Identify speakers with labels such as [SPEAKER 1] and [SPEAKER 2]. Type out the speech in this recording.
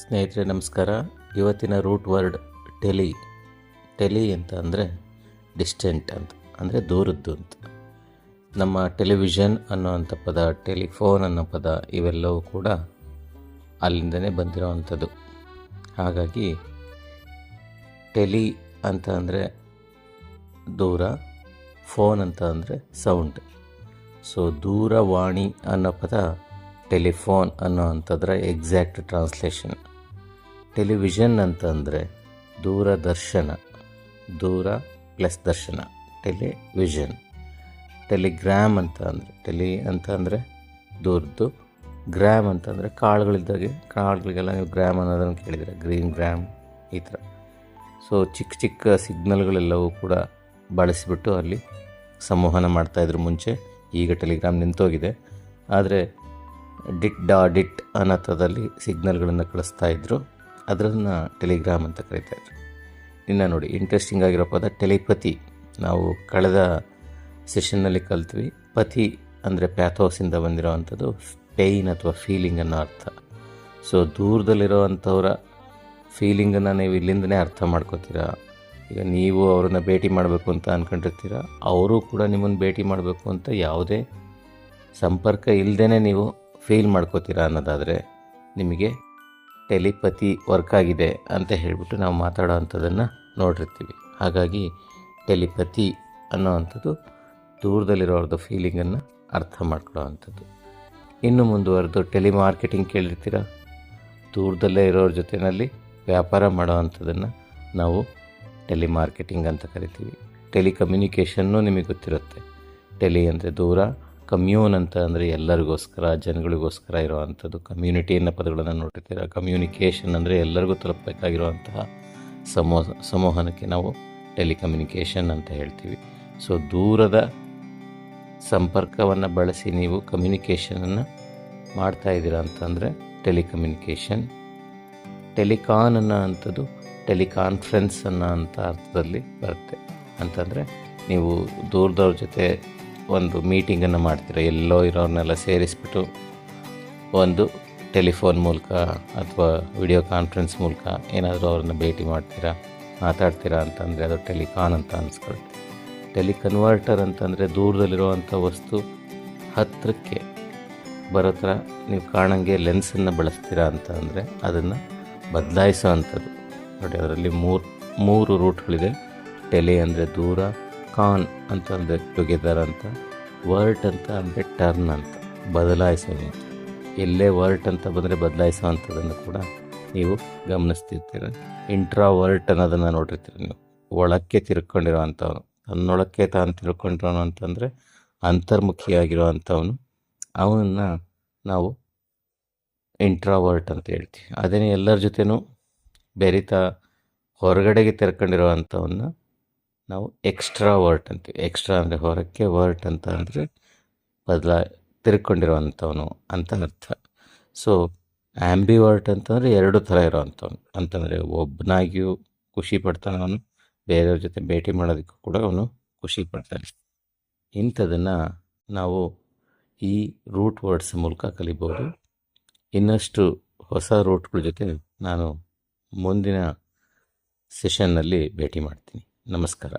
[SPEAKER 1] ಸ್ನೇಹಿತರೆ ನಮಸ್ಕಾರ. ಇವತ್ತಿನ ರೂಟ್ ವರ್ಡ್ ಟೆಲಿ. ಟೆಲಿ ಅಂತ ಅಂದರೆ ಡಿಸ್ಟೆಂಟ್ ಅಂತ, ಅಂದರೆ ದೂರದ್ದು ಅಂತ. ನಮ್ಮ ಟೆಲಿವಿಷನ್ ಅನ್ನೋವಂಥ ಪದ, ಟೆಲಿಫೋನ್ ಅನ್ನೋ ಪದ ಇವೆಲ್ಲವೂ ಕೂಡ ಅಲ್ಲಿಂದನೇ ಬಂದಿರೋವಂಥದ್ದು. ಹಾಗಾಗಿ ಟೆಲಿ ಅಂತ ಅಂದರೆ ದೂರ, ಫೋನ್ ಅಂತ ಅಂದರೆ ಸೌಂಡ್. ಸೊ ದೂರವಾಣಿ ಅನ್ನೋ ಪದ ಟೆಲಿಫೋನ್ ಅನ್ನೋ ಅಂಥದ್ರ ಎಕ್ಸಾಕ್ಟ್ ಟ್ರಾನ್ಸ್ಲೇಷನ್. ಟೆಲಿವಿಷನ್ ಅಂತ ಅಂದರೆ ದೂರದರ್ಶನ, ದೂರ ಪ್ಲಸ್ ದರ್ಶನ, ಟೆಲಿವಿಷನ್. ಟೆಲಿಗ್ರಾಮ್ ಅಂತ ಅಂದರೆ, ಟೆಲಿ ಅಂತ ಅಂದರೆ ದೂರದ್ದು, ಗ್ರಾಮ್ ಅಂತಂದರೆ ಕಾಳುಗಳಿದ್ದಾಗೆ, ಕಾಳುಗಳಿಗೆಲ್ಲ ನೀವು ಗ್ರಾಮ್ ಅನ್ನೋದನ್ನು ಕೇಳಿದರೆ, ಗ್ರೀನ್ ಗ್ರಾಮ್ ಈ ಥರ. ಸೊ ಚಿಕ್ಕ ಚಿಕ್ಕ ಸಿಗ್ನಲ್ಗಳೆಲ್ಲವೂ ಕೂಡ ಬಳಸಿಬಿಟ್ಟು ಅಲ್ಲಿ ಸಂವಹನ ಮಾಡ್ತಾಯಿದ್ರು ಮುಂಚೆ. ಈಗ ಟೆಲಿಗ್ರಾಮ್ ನಿಂತೋಗಿದೆ, ಆದರೆ ಡಿಟ್ ಅನ್ನೋಥದಲ್ಲಿ ಸಿಗ್ನಲ್ಗಳನ್ನು ಕಳಿಸ್ತಾಯಿದ್ರು, ಅದನ್ನು ಟೆಲಿಗ್ರಾಮ್ ಅಂತ ಕರೀತಾಯಿದ್ರು. ಇನ್ನು ನೋಡಿ, ಇಂಟ್ರೆಸ್ಟಿಂಗ್ ಆಗಿರೋ ಪದ ಟೆಲಿಪತಿ. ನಾವು ಕಳೆದ ಸೆಷನ್ನಲ್ಲಿ ಕಲ್ತ್ವಿ. ಪತಿ ಅಂದರೆ ಪ್ಯಾಥೋಸಿಂದ ಬಂದಿರೋವಂಥದ್ದು ಪೇಯ್ನ್ ಅಥವಾ ಫೀಲಿಂಗ್ ಅನ್ನೋ ಅರ್ಥ. ಸೊ ದೂರದಲ್ಲಿರೋವಂಥವ್ರ ಫೀಲಿಂಗನ್ನು ನೀವು ಇಲ್ಲಿಂದನೇ ಅರ್ಥ ಮಾಡ್ಕೋತೀರಾ. ಈಗ ನೀವು ಅವ್ರನ್ನ ಭೇಟಿ ಮಾಡಬೇಕು ಅಂತ ಅಂದ್ಕೊಂಡಿರ್ತೀರ, ಅವರು ಕೂಡ ನಿಮ್ಮನ್ನು ಭೇಟಿ ಮಾಡಬೇಕು ಅಂತ ಯಾವುದೇ ಸಂಪರ್ಕ ಇಲ್ಲದೇ ನೀವು ಫೀಲ್ ಮಾಡ್ಕೋತೀರಾ ಅನ್ನೋದಾದರೆ ನಿಮಗೆ ಟೆಲಿಪತಿ ವರ್ಕ್ ಆಗಿದೆ ಅಂತ ಹೇಳಿಬಿಟ್ಟು ನಾವು ಮಾತಾಡೋ ಅಂಥದ್ದನ್ನು ನೋಡಿರ್ತೀವಿ. ಹಾಗಾಗಿ ಟೆಲಿಪತಿ ಅನ್ನೋ ಅಂಥದ್ದು ದೂರದಲ್ಲಿರೋರ್ದು ಫೀಲಿಂಗನ್ನು ಅರ್ಥ ಮಾಡ್ಕೊಳ್ಳೋ ಅಂಥದ್ದು. ಇನ್ನು ಮುಂದುವರೆದು ಟೆಲಿಮಾರ್ಕೆಟಿಂಗ್ ಕೇಳಿರ್ತೀರ. ದೂರದಲ್ಲೇ ಇರೋರ ಜೊತೆಯಲ್ಲಿ ವ್ಯಾಪಾರ ಮಾಡೋ ಅಂಥದ್ದನ್ನು ನಾವು ಟೆಲಿಮಾರ್ಕೆಟಿಂಗ್ ಅಂತ ಕರಿತೀವಿ. ಟೆಲಿಕಮ್ಯುನಿಕೇಷನ್ನು ನಿಮಗೆ ಗೊತ್ತಿರುತ್ತೆ. ಟೆಲಿ ಅಂದರೆ ದೂರ, ಕಮ್ಯೂನ್ ಅಂತ ಅಂದರೆ ಎಲ್ಲರಿಗೋಸ್ಕರ, ಜನಗಳಿಗೋಸ್ಕರ ಇರೋ ಅಂಥದ್ದು. ಕಮ್ಯುನಿಟಿ ಅನ್ನೋ ಪದಗಳನ್ನು ನೋಡಿರ್ತೀರ. ಕಮ್ಯುನಿಕೇಷನ್ ಅಂದರೆ ಎಲ್ಲರಿಗೂ ತಲುಪಬೇಕಾಗಿರುವಂತಹ ಸಂವಹನಕ್ಕೆ ನಾವು ಟೆಲಿಕಮ್ಯುನಿಕೇಷನ್ ಅಂತ ಹೇಳ್ತೀವಿ. ಸೊ ದೂರದ ಸಂಪರ್ಕವನ್ನು ಬಳಸಿ ನೀವು ಕಮ್ಯುನಿಕೇಷನನ್ನು ಮಾಡ್ತಾಯಿದ್ದೀರಾ ಅಂತಂದರೆ ಟೆಲಿಕಮ್ಯುನಿಕೇಷನ್. ಟೆಲಿಕಾನ್ ಅನ್ನೋ ಅಂಥದ್ದು ಟೆಲಿಕಾನ್ಫರೆನ್ಸ್ ಅನ್ನೋ ಅಂಥ ಅರ್ಥದಲ್ಲಿ ಬರುತ್ತೆ. ಅಂತಂದರೆ ನೀವು ದೂರದವ್ರ ಜೊತೆ ಒಂದು ಮೀಟಿಂಗನ್ನು ಮಾಡ್ತೀರ, ಎಲ್ಲೋ ಇರೋರನ್ನೆಲ್ಲ ಸೇರಿಸ್ಬಿಟ್ಟು ಒಂದು ಟೆಲಿಫೋನ್ ಮೂಲಕ ಅಥವಾ ವಿಡಿಯೋ ಕಾನ್ಫರೆನ್ಸ್ ಮೂಲಕ ಏನಾದರೂ ಅವ್ರನ್ನ ಭೇಟಿ ಮಾಡ್ತೀರಾ, ಮಾತಾಡ್ತೀರಾ ಅಂತಂದರೆ ಅದು ಟೆಲಿಕಾನ್ ಅಂತ ಅನಿಸ್ಕೊಳ್ಳುತ್ತೆ. ಟೆಲಿಕನ್ವರ್ಟರ್ ಅಂತಂದರೆ ದೂರದಲ್ಲಿರುವಂಥ ವಸ್ತು ಹತ್ತಿರಕ್ಕೆ ಬರೋ ಥರ ನೀವು ಕಾಣಂಗೆ ಲೆನ್ಸನ್ನು ಬಳಸ್ತೀರಾ ಅಂತ ಅಂದರೆ ಅದನ್ನು ಬದಲಾಯಿಸೋ ಅಂಥದ್ದು. ನೋಡಿ, ಅದರಲ್ಲಿ ಮೂರು ರೂಟ್ಗಳಿದೆ. ಟೆಲಿ ಅಂದರೆ ದೂರ, ಕಾನ್ ಅಂತ ಅಂದರೆ ಟುಗೆದರ್ ಅಂತ, ವರ್ಟ್ ಅಂತ ಅಂದರೆ ಟರ್ನ್ ಅಂತ, ಬದಲಾಯಿಸೋದು. ಎಲ್ಲೇ ವರ್ಟ್ ಅಂತ ಬಂದರೆ ಬದಲಾಯಿಸೋ ಅಂಥದ್ದನ್ನು ಕೂಡ ನೀವು ಗಮನಿಸ್ತಿರ್ತೀರ. ಇಂಟ್ರಾವರ್ಟ್ ಅನ್ನೋದನ್ನು ನೋಡಿರ್ತೀರ ನೀವು. ಒಳಕ್ಕೆ ತಿರ್ಕೊಂಡಿರೋ ಅಂಥವನು, ತನ್ನೊಳಕ್ಕೆ ತಾನು ತಿರ್ಕೊಂಡಿರೋನು ಅಂತಂದರೆ ಅಂತರ್ಮುಖಿಯಾಗಿರೋ ಅಂಥವನು, ಅವನನ್ನು ನಾವು ಇಂಟ್ರಾವರ್ಟ್ ಅಂತ ಹೇಳ್ತೀವಿ. ಅದೇನೇ ಎಲ್ಲರ ಜೊತೆನೂ ಬೆರಿತಾ ಹೊರಗಡೆಗೆ ತೆರ್ಕೊಂಡಿರೋ ಅಂಥವನ್ನ ನಾವು ಎಕ್ಸ್ಟ್ರಾವರ್ಟ್ ಅಂತೀವಿ. ಎಕ್ಸ್ಟ್ರಾ ಅಂದರೆ ಹೊರಕ್ಕೆ, ವರ್ಟ್ ಅಂತ ಅಂದರೆ ತಿರ್ಕೊಂಡಿರೋ ಅಂಥವನು ಅಂತ ಅರ್ಥ. ಸೊ ಆ್ಯಂಬಿವರ್ಟ್ ಅಂತಂದರೆ ಎರಡು ಥರ ಇರೋ ಅಂಥವನು ಅಂತಂದರೆ ಒಬ್ಬನಾಗಿಯೂ ಖುಷಿ ಪಡ್ತಾನೆ ಅವನು, ಬೇರೆಯವ್ರ ಜೊತೆ ಭೇಟಿ ಮಾಡೋದಕ್ಕೂ ಕೂಡ ಅವನು ಖುಷಿ ಪಡ್ತಾನೆ. ಇಂಥದನ್ನು ನಾವು ಈ ರೂಟ್ ವರ್ಡ್ಸ್ ಮೂಲಕ ಕಲಿಬೋದು. ಇನ್ನಷ್ಟು ಹೊಸ ರೂಟ್ಗಳ ಜೊತೆ ನಾನು ಮುಂದಿನ ಸೆಷನ್ನಲ್ಲಿ ಭೇಟಿ ಮಾಡ್ತೀನಿ. ನಮಸ್ಕಾರ.